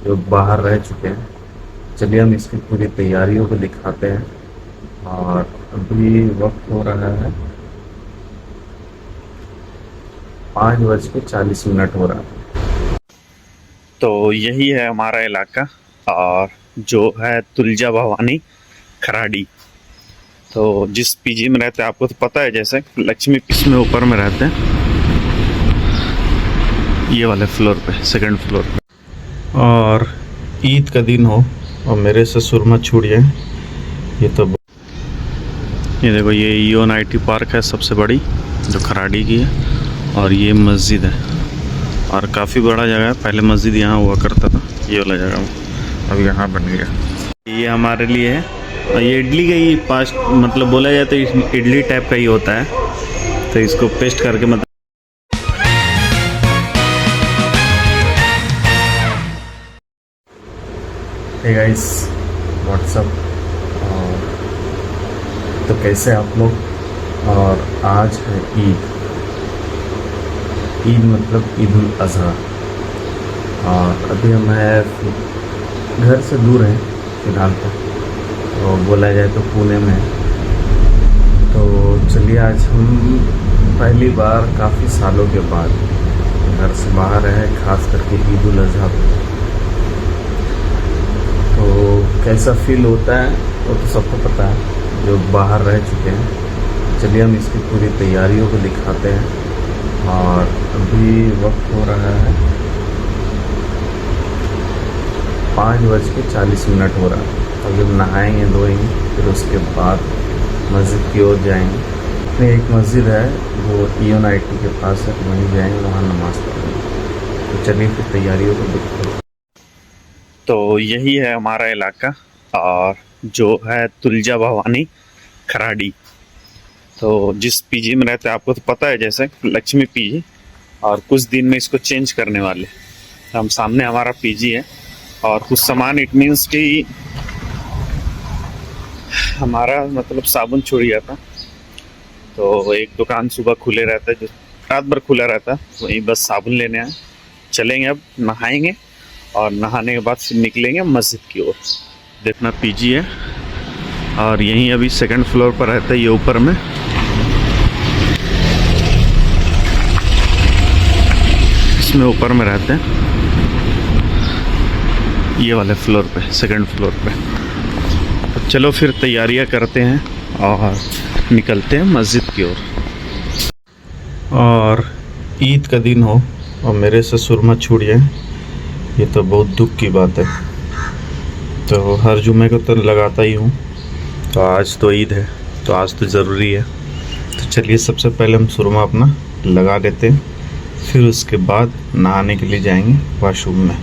जो बाहर रह चुके हैं। चलिए हम इसकी पूरी तैयारियों को दिखाते हैं। और अभी वक्त हो रहा है 5:40 हो रहा है। तो यही है हमारा इलाका और जो है तुलजा भवानी खराड़ी। तो जिस पीजी में रहते हैं आपको तो पता है, जैसे लक्ष्मी पीस में ऊपर में रहते हैं, ये वाले फ्लोर पे, सेकंड फ्लोर पे। और ईद का दिन हो और मेरे से सुरमा छूट जाए, ये देखो, ये ईओन आईटी पार्क है सबसे बड़ी जो खराड़ी की है। और ये मस्जिद है और काफ़ी बड़ा जगह है। पहले मस्जिद यहाँ हुआ करता था, ये वाला जगह अब यहाँ बन गया। ये हमारे लिए है और ये इडली का ही पास, मतलब बोला जाए तो इडली टाइप का ही होता है। तो इसको पेस्ट करके मतलब हे गाइस, व्हाट्सअप। और तो कैसे आप लोग। और आज है ईद। ईद मतलब ईद उल अज़हा। और अभी हम घर से दूर हैं फिलहाल तो बोला जाए तो पुणे में है। तो चलिए आज हम पहली बार काफ़ी सालों के बाद घर से बाहर हैं, ख़ास करके ईद उल अज़हा पे। तो कैसा फील होता है वो तो सबको पता है जो बाहर रह चुके हैं। चलिए हम इसकी पूरी तैयारियों को दिखाते हैं। और अभी वक्त हो रहा है 5:40 हो रहा है। अभी हम नहाएंगे धोएंगे, फिर उसके बाद मस्जिद की ओर जाएंगे। इसमें एक मस्जिद है वो ईओन आईटी के पास है, तो वहीं जाएंगे, वहाँ नमाज़ पढ़ेंगे। तो चलिए फिर तैयारियों को देखते हैं। तो यही है हमारा इलाका और जो है तुलजा भवानी खराड़ी। तो जिस पीजी में रहते हैं आपको तो पता है, जैसे लक्ष्मी पीजी। और कुछ दिन में इसको चेंज करने वाले। तो हम सामने हमारा पीजी है और कुछ सामान, इट मीन्स कि हमारा मतलब साबुन छूट गया था। तो एक दुकान सुबह खुले रहता है, जो रात भर खुला रहता है, वहीं बस साबुन लेने आए। चलेंगे अब, नहाएंगे और नहाने के बाद फिर निकलेंगे मस्जिद की ओर। देखना पीजी है और यहीं अभी सेकंड फ्लोर पर रहता है, ये ऊपर में। इसमें ऊपर में रहते हैं, ये वाले फ्लोर पे, सेकंड फ्लोर पे। तो चलो फिर तैयारियां करते हैं और निकलते हैं मस्जिद की ओर। और ईद का दिन हो और मेरे से सुरमा छूट जाए, ये तो बहुत दुख की बात है। तो हर जुमे को तो लगाता ही हूँ, तो आज तो ईद है तो आज तो ज़रूरी है। तो चलिए सबसे पहले हम सुरमा अपना लगा लेते हैं, फिर उसके बाद नहाने के लिए जाएंगे वॉशरूम में।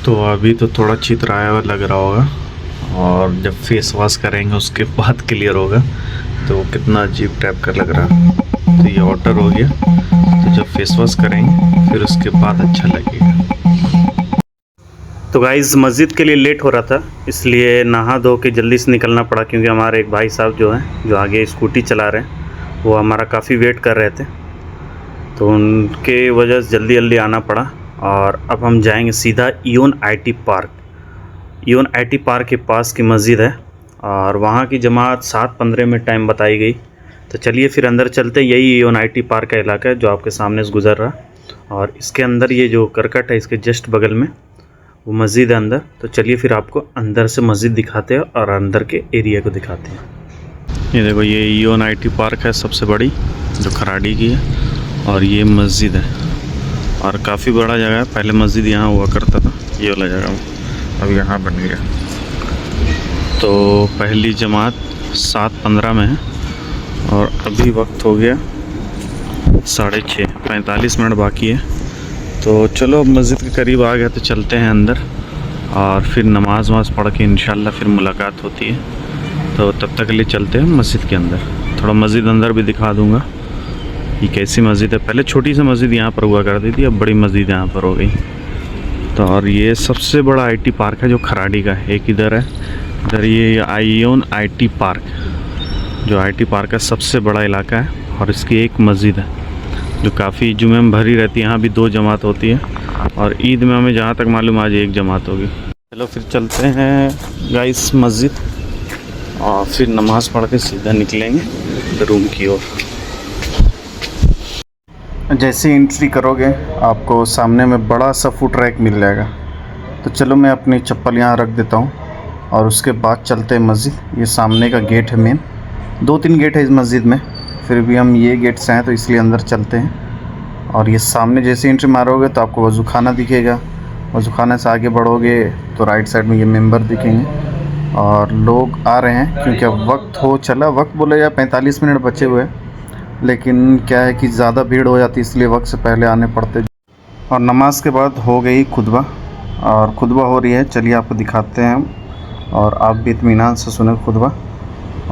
तो अभी तो थोड़ा चितराया हुआ लग रहा होगा, और जब फेस वॉश करेंगे उसके बाद क्लियर होगा तो वो कितना अजीब टाइप का लग रहा है। तो ये वाटर हो गया, तो जब फेस वॉश करेंगे फिर उसके बाद अच्छा लगेगा। तो गाइज़, मस्जिद के लिए लेट हो रहा था, इसलिए नहा धो के जल्दी से निकलना पड़ा, क्योंकि हमारे एक भाई साहब जो हैं, जो आगे स्कूटी चला रहे हैं, वो हमारा काफ़ी वेट कर रहे थे। तो उनके वजह से जल्दी जल्दी आना पड़ा। और अब हम जाएंगे सीधा Eon IT park. Eon IT park के पास की मस्जिद है और वहाँ की जमात 7:15 में टाइम बताई गई। तो चलिए फिर अंदर चलते हैं। यही ईओन आईटी पार्क का इलाका है जो आपके सामने से गुजर रहा। और इसके अंदर ये जो करकट है, इसके जस्ट बगल में वो मस्जिद है अंदर। तो चलिए फिर आपको अंदर से मस्जिद दिखाते हैं और अंदर के एरिया को दिखाते हैं। ये देखो, ये ईओन आईटी पार्क है सबसे बड़ी जो खराड़ी की है। और ये मस्जिद है और काफ़ी बड़ा जगह है। पहले मस्जिद यहाँ हुआ करता था, ये वाला जगह अब यहाँ बन गया। तो पहली जमात 7:15 में है और अभी वक्त हो गया 6:30, 45 मिनट बाकी है। तो चलो अब मस्जिद के करीब आ गया, तो चलते हैं अंदर और फिर नमाज वमाज पढ़ के इंशाल्लाह फिर मुलाकात होती है। तो तब तक के लिए चलते हैं मस्जिद के अंदर। थोड़ा मस्जिद अंदर भी दिखा दूँगा ये कैसी मस्जिद है। पहले छोटी सी मस्जिद यहाँ पर हुआ करती थी, अब बड़ी मस्जिद यहाँ पर हो गई। तो और ये सबसे बड़ा आईटी पार्क है जो खराड़ी का है। एक इधर है, इधर ये ईओन आईटी पार्क, जो आईटी पार्क का सबसे बड़ा इलाका है और इसकी एक मस्जिद है। जो काफ़ी जुमे में भरी रहती है। यहाँ भी 2 जमात होती है और ईद में हमें जहाँ तक मालूम आज 1 जमात होगी। चलो फिर चलते हैं गाइस मस्जिद और फिर नमाज़ पढ़ के सीधा निकलेंगे रूम की ओर। जैसे एंट्री करोगे आपको सामने में बड़ा सा फुट रैक मिल जाएगा। तो चलो मैं अपनी चप्पल यहाँ रख देता हूँ और उसके बाद चलते हैं मस्जिद। ये सामने का गेट है मेन, 2-3 गेट है इस मस्जिद में, फिर भी हम ये गेट से हैं तो इसलिए अंदर चलते हैं। और ये सामने जैसे एंट्री मारोगे तो आपको वज़ू खाना दिखेगा। वज़ू खाना से आगे बढ़ोगे तो राइट साइड में ये मेंबर दिखेंगे और लोग आ रहे हैं क्योंकि अब वक्त हो चला। वक्त बोले या 45 मिनट बचे हुए, लेकिन क्या है कि ज़्यादा भीड़ हो जाती है इसलिए वक्त से पहले आने पड़ते। और नमाज के बाद हो गई खुतबा और खुतबा हो रही है, चलिए आपको दिखाते हैं हम और आप भी इत्मीनान से सुने खुतबा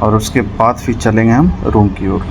और उसके बाद फिर चलेंगे हम रूम की ओर।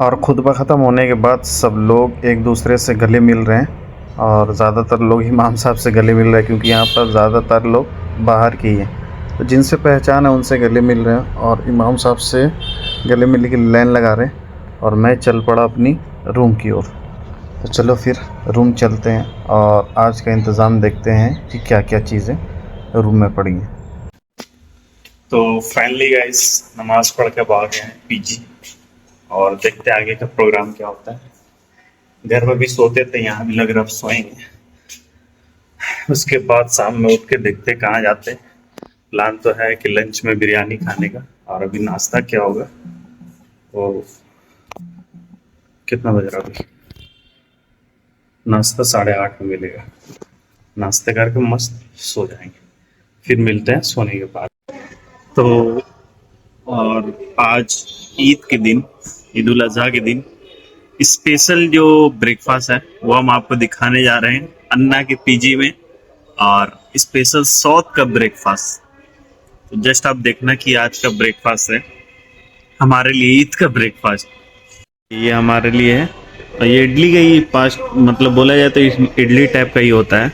और खुतबा ख़त्म होने के बाद सब लोग एक दूसरे से गले मिल रहे हैं और ज़्यादातर लोग इमाम साहब से गले मिल रहे हैं क्योंकि यहाँ पर ज़्यादातर लोग बाहर के ही हैं। तो जिनसे पहचान है उनसे गले मिल रहे हैं और इमाम साहब से गले मिलने की लाइन लगा रहे हैं और मैं चल पड़ा अपनी रूम की ओर। तो चलो फिर रूम चलते हैं और आज का इंतज़ाम देखते हैं कि क्या क्या चीज़ें रूम में पड़ी हैं। तो फाइनली गाइस नमाज पढ़ के अब आ गए हैं पीजी और देखते हैं आगे का प्रोग्राम क्या होता है। घर में भी सोते थे, यहाँ भी लग रहा अब सोएंगे। उसके बाद शाम में उठ के देखते कहाँ जाते। प्लान तो है कि लंच में बिरयानी खाने का और अभी नाश्ता क्या होगा वो कितना बज रहा अभी, नाश्ता 8:30 में मिलेगा। नाश्ते करके मस्त सो जाएंगे, फिर मिलते हैं सोने के बाद। तो और आज ईद के दिन, ईद उल अजहा के दिन स्पेशल जो ब्रेकफास्ट है वो हम आपको दिखाने जा रहे हैं अन्ना के पीजी में और स्पेशल साउथ का ब्रेकफास्ट। तो जस्ट आप देखना कि आज का ब्रेकफास्ट है हमारे लिए ईद का ब्रेकफास्ट। ये हमारे लिए है और ये इडली का ही पास्ट मतलब बोला जाए तो इडली टाइप का ही होता है।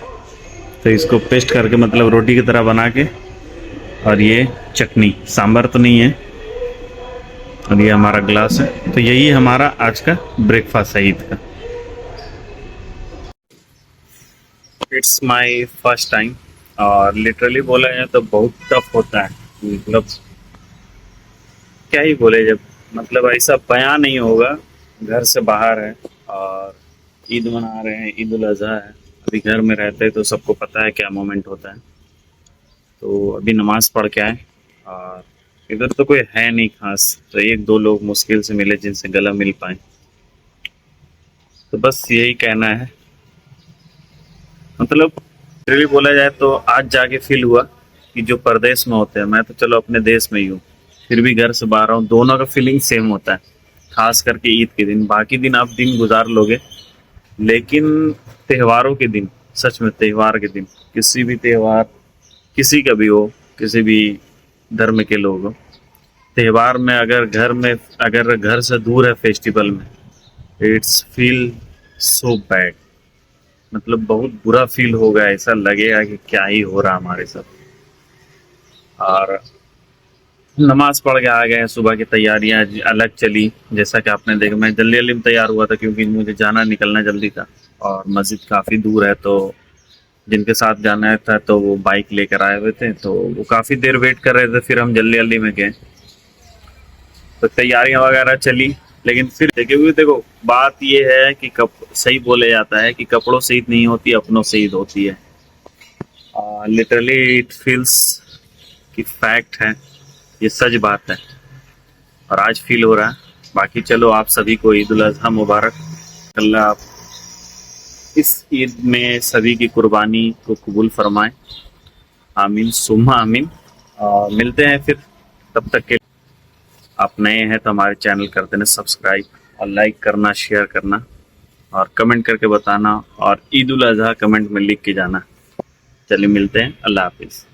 तो इसको पेस्ट करके मतलब रोटी की तरह बना के और ये चटनी, सांभर तो नहीं है और ये हमारा ग्लास है। तो यही हमारा आज का ब्रेकफास्ट है ईद का। इट्स माय फर्स्ट टाइम और लिटरली बोला जाए तो बहुत टफ होता है। मतलब क्या ही बोले, जब मतलब ऐसा बयान नहीं होगा। घर से बाहर है और ईद मना रहे हैं, ईद उल अजहा है। अभी घर में रहते हैं तो सबको पता है क्या मोमेंट होता है। तो अभी नमाज पढ़ के आए और इधर तो कोई है नहीं खास, तो 1-2 लोग मुश्किल से मिले जिनसे गला मिल पाए। तो बस यही कहना है। मतलब भी बोला जाए तो आज जाके फील हुआ कि जो परदेश में होते हैं, मैं तो चलो अपने देश में ही हूँ, फिर भी घर से बाहर हूँ, दोनों का फीलिंग सेम होता है। खास करके ईद के दिन, बाकी दिन आप दिन गुजार लोगे, लेकिन त्योहारों के दिन, सच में त्योहार के दिन, किसी भी त्योहार किसी का भी हो, किसी भी धर्म के लोग हो, त्योहार में अगर घर से दूर है फेस्टिवल में, इट्स फील सो बैड। मतलब बहुत बुरा फील होगा, ऐसा लगेगा कि क्या ही हो रहा हमारे साथ। और नमाज पढ़ के आ गए, सुबह की तैयारियां अलग चली। जैसा कि आपने देखा मैं जल्दी जल्दी में तैयार हुआ था क्योंकि मुझे निकलना जल्दी था और मस्जिद काफ़ी दूर है। तो जिनके साथ जाना था तो वो बाइक लेकर आए हुए थे, तो वो काफ़ी देर वेट कर रहे थे, फिर हम जल्दी जल्दी में गए। तो तैयारियां वगैरह चली, लेकिन फिर देखो बात ये है कि सही बोले जाता है कि कपड़ों से ईद नहीं होती, अपनों से ईद होती है। लिटरली इट फील्स कि फैक्ट है, ये सच बात है और आज फील हो रहा है। बाकी चलो आप सभी को ईद उल अज़हा मुबारक। अल्लाह इस ईद में सभी की कुर्बानी को कबूल फरमाए, आमीन सुम्मा आमीन। मिलते हैं फिर, तब तक के आप नए हैं तो हमारे चैनल कर देना सब्सक्राइब और लाइक करना, शेयर करना और कमेंट करके बताना और ईद उल अज़हा कमेंट में लिख के जाना। चलिए मिलते हैं, अल्लाह हाफिज़।